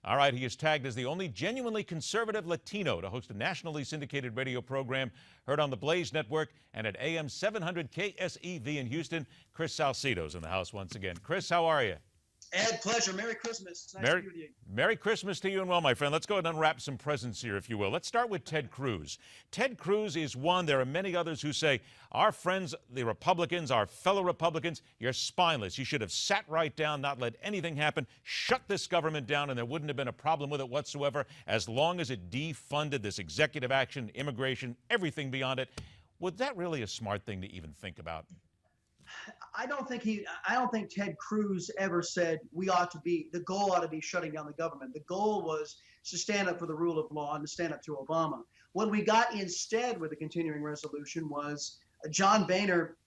All right, he is tagged as the only genuinely conservative Latino to host a nationally syndicated radio program heard on the Blaze Network and at AM 700 KSEV in Houston. Chris Salcedo's in the house once again. Chris, how are you? Ed, pleasure. Merry Christmas. Nice to be with you. Merry Christmas to you and well, my friend. Let's go ahead and unwrap some presents here, if you will. Let's start with Ted Cruz. Ted Cruz is one. There are many others who say, our friends, the Republicans, our fellow Republicans, you're spineless. You should have sat right down, not let anything happen, shut this government down, and there wouldn't have been a problem with it whatsoever as long as it defunded this executive action, immigration, everything beyond it. Was that really a smart thing to even think about? I don't think Ted Cruz ever said the goal ought to be shutting down the government. The goal was to stand up for the rule of law and to stand up to Obama. What we got instead with the continuing resolution was John Boehner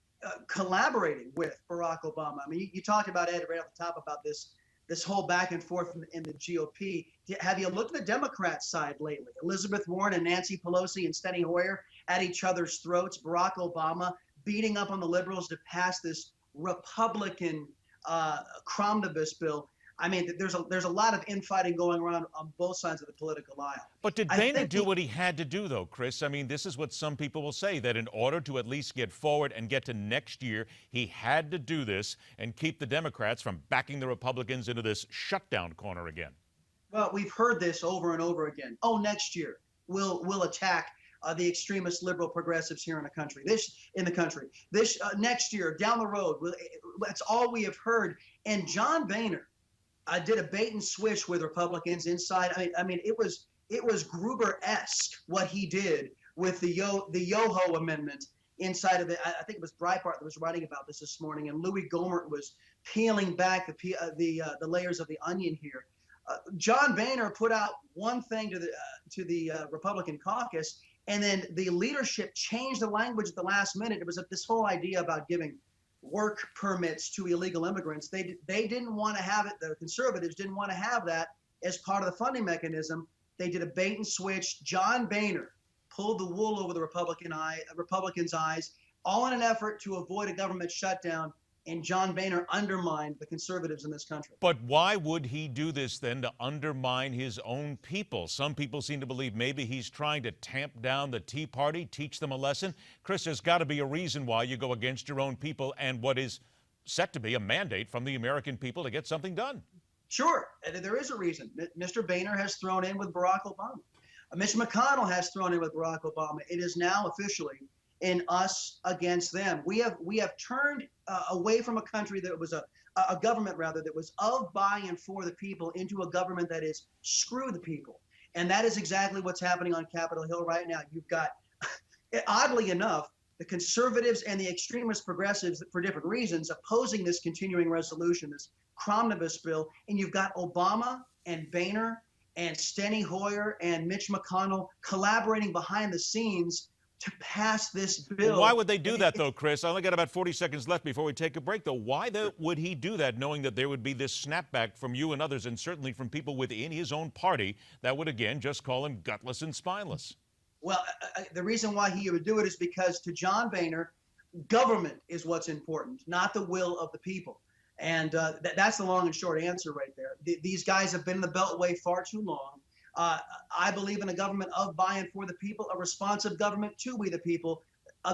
collaborating with Barack Obama. I mean, you talked about, Ed, right off the top about this whole back and forth in the GOP. Have you looked at the Democrat side lately? Elizabeth Warren and Nancy Pelosi and Steny Hoyer at each other's throats. Barack Obama beating up on the liberals to pass this Republican omnibus bill. I mean, there's a lot of infighting going around on both sides of the political aisle. But did Boehner do what he had to do, though, Chris? I mean, this is what some people will say, that in order to at least get forward and get to next year, he had to do this and keep the Democrats from backing the Republicans into this shutdown corner again. Well, we've heard this over and over again. Oh, next year we'll attack the extremist liberal progressives here in the country. This next year, down the road, that's all we have heard. And John Boehner did a bait and switch with Republicans inside. I mean, it was Gruber-esque what he did with the Yoho amendment inside of I think it was Breitbart that was writing about this morning, and Louis Gohmert was peeling back the layers of the onion here. John Boehner put out one thing to the Republican caucus, and then the leadership changed the language at the last minute. It was this whole idea about giving work permits to illegal immigrants. They didn't want to have it. The conservatives didn't want to have that as part of the funding mechanism. They did a bait and switch. John Boehner pulled the wool over the Republicans' eyes, all in an effort to avoid a government shutdown. And John Boehner undermined the conservatives in this country. But why would he do this then, to undermine his own people? Some people seem to believe maybe he's trying to tamp down the Tea Party, teach them a lesson. Chris, there's got to be a reason why you go against your own people and what is set to be a mandate from the American people to get something done. Sure, there is a reason. Mr. Boehner has thrown in with Barack Obama. Mitch McConnell has thrown in with Barack Obama. It is now officially in us against them. We have turned away from a country that was a government rather that was of, by, and for the people into a government that is screw the people. And that is exactly what's happening on Capitol Hill right now. You've got, oddly enough, the conservatives and the extremist progressives, for different reasons, opposing this continuing resolution, this omnibus bill. And you've got Obama and Boehner and Steny Hoyer and Mitch McConnell collaborating behind the scenes to pass this bill. Well, why would they do that, though, Chris? I only got about 40 seconds left before we take a break, though. Why would he do that, knowing that there would be this snapback from you and others, and certainly from people within his own party that would, again, just call him gutless and spineless? Well, the reason why he would do it is because to John Boehner, government is what's important, not the will of the people. And that's the long and short answer right there. These guys have been in the Beltway far too long. I believe in a government of, by, and for the people, a responsive government to we the people.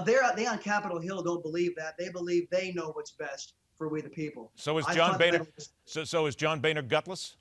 They on Capitol Hill don't believe that. They believe they know what's best for we the people. So is John Boehner? So is John Boehner gutless?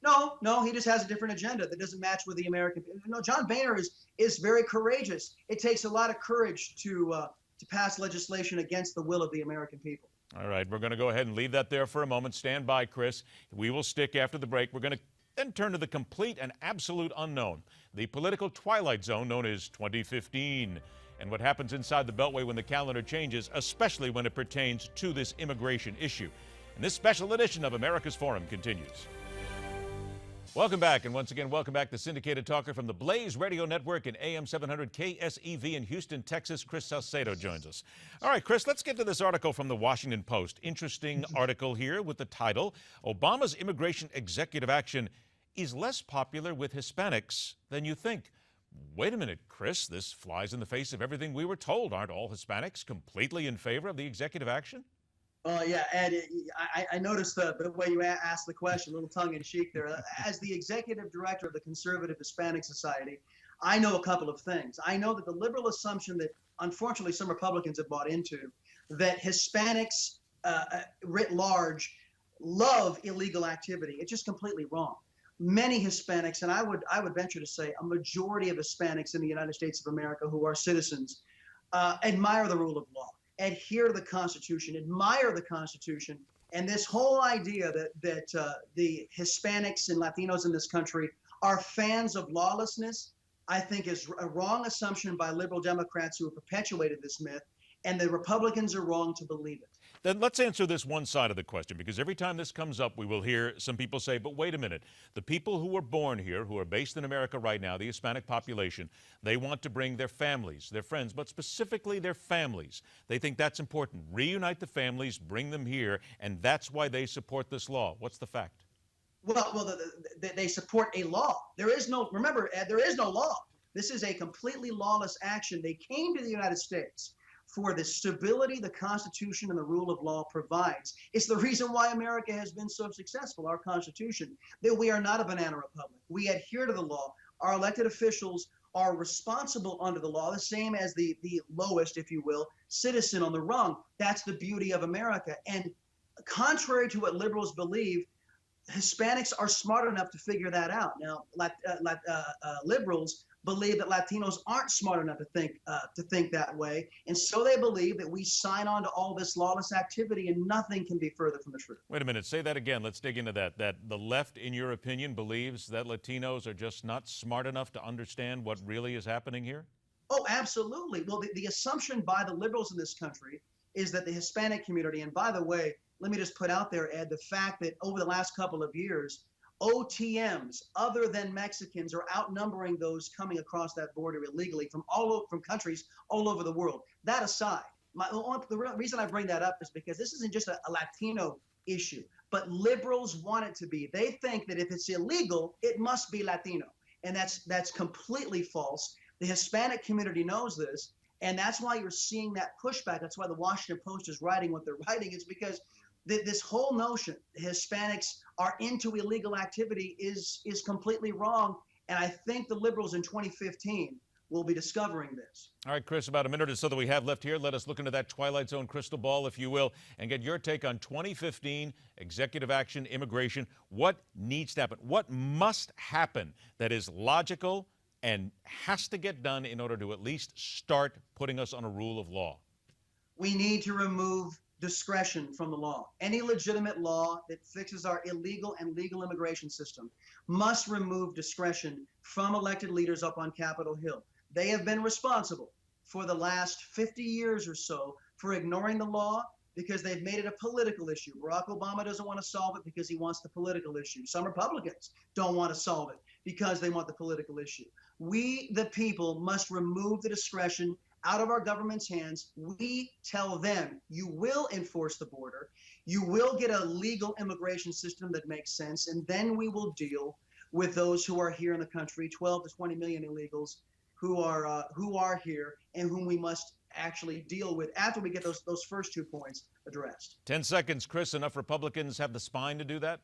No, he just has a different agenda that doesn't match with the American people. No, John Boehner is very courageous. It takes a lot of courage to pass legislation against the will of the American people. All right, we're going to go ahead and leave that there for a moment. Stand by, Chris. We will stick after the break. We're going to then turn to the complete and absolute unknown, the political twilight zone known as 2015, and what happens inside the Beltway when the calendar changes, especially when it pertains to this immigration issue. And this special edition of America's Forum continues. Welcome back, and once again, welcome back to Syndicated Talker from the Blaze Radio Network and AM 700 KSEV in Houston, Texas. Chris Salcedo joins us. All right, Chris, let's get to this article from the Washington Post. Interesting article here with the title, Obama's Immigration Executive Action is less popular with Hispanics than you think. Wait a minute, Chris, this flies in the face of everything we were told. Aren't all Hispanics completely in favor of the executive action? Yeah, Ed, I noticed the way you asked the question, a little tongue in cheek there. As the executive director of the Conservative Hispanic Society, I know a couple of things. I know that the liberal assumption that unfortunately some Republicans have bought into, that Hispanics writ large love illegal activity, it's just completely wrong. Many Hispanics, and I would venture to say a majority of Hispanics in the United States of America who are citizens, admire the rule of law, adhere to the Constitution, admire the Constitution, and this whole idea that the Hispanics and Latinos in this country are fans of lawlessness, I think is a wrong assumption by liberal Democrats who have perpetuated this myth, and the Republicans are wrong to believe it. Then let's answer this one side of the question, because every time this comes up, we will hear some people say, but wait a minute, the people who were born here, who are based in America right now, the Hispanic population, they want to bring their families, their friends, but specifically their families. They think that's important. Reunite the families, bring them here, and that's why they support this law. What's the fact? Well, they support a law. Remember, Ed, there is no law. This is a completely lawless action. They came to the United States for the stability the Constitution and the rule of law provides. It's the reason why America has been so successful, our Constitution, that we are not a banana republic. We adhere to the law. Our elected officials are responsible under the law, the same as the lowest, if you will, citizen on the rung. That's the beauty of America. And contrary to what liberals believe, Hispanics are smart enough to figure that out. Now, liberals believe that Latinos aren't smart enough to think that way, and so they believe that we sign on to all this lawless activity, and nothing can be further from the truth. Wait a minute, say that again. Let's dig into that. That the left, in your opinion, believes that Latinos are just not smart enough to understand what really is happening here? Oh, absolutely. Well, the assumption by the liberals in this country is that the Hispanic community, and by the way, let me just put out there, Ed, the fact that over the last couple of years, OTMs other than Mexicans are outnumbering those coming across that border illegally from countries all over the world. That aside, the reason I bring that up is because this isn't just a Latino issue, but liberals want it to be. They think that if it's illegal, it must be Latino, and that's completely false. The Hispanic community knows this, and that's why you're seeing that pushback. That's why the Washington Post is writing what they're writing. It's because this whole notion Hispanics are into illegal activity is completely wrong. And I think the liberals in 2015 will be discovering this. All right, Chris, about a minute or so that we have left here. Let us look into that Twilight Zone crystal ball, if you will, and get your take on 2015 executive action, immigration. What needs to happen? What must happen that is logical and has to get done in order to at least start putting us on a rule of law? We need to remove discretion from the law. Any legitimate law that fixes our illegal and legal immigration system must remove discretion from elected leaders up on Capitol Hill. They have been responsible for the last 50 years or so for ignoring the law because they've made it a political issue. Barack Obama doesn't want to solve it because he wants the political issue. Some Republicans don't want to solve it because they want the political issue. We, the people, must remove the discretion out of our government's hands. We tell them, you will enforce the border, you will get a legal immigration system that makes sense, and then we will deal with those who are here in the country, 12 to 20 million illegals who are here and whom we must actually deal with after we get those first 2 points addressed. 10 seconds, Chris. Enough Republicans have the spine to do that?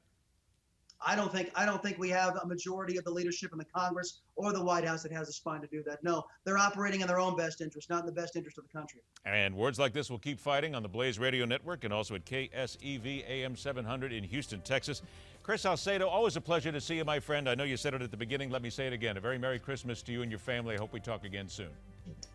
I don't think we have a majority of the leadership in the Congress or the White House that has the spine to do that. No, they're operating in their own best interest, not in the best interest of the country. And words like this will keep fighting on the Blaze Radio Network and also at KSEV AM 700 in Houston, Texas. Chris Salcedo, always a pleasure to see you, my friend. I know you said it at the beginning. Let me say it again. A very Merry Christmas to you and your family. I hope we talk again soon.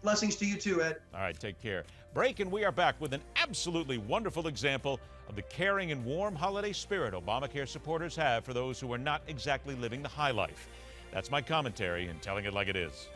Blessings to you too, Ed. All right, take care. Break, and we are back with an absolutely wonderful example of the caring and warm holiday spirit Obamacare supporters have for those who are not exactly living the high life. That's my commentary and telling it like it is.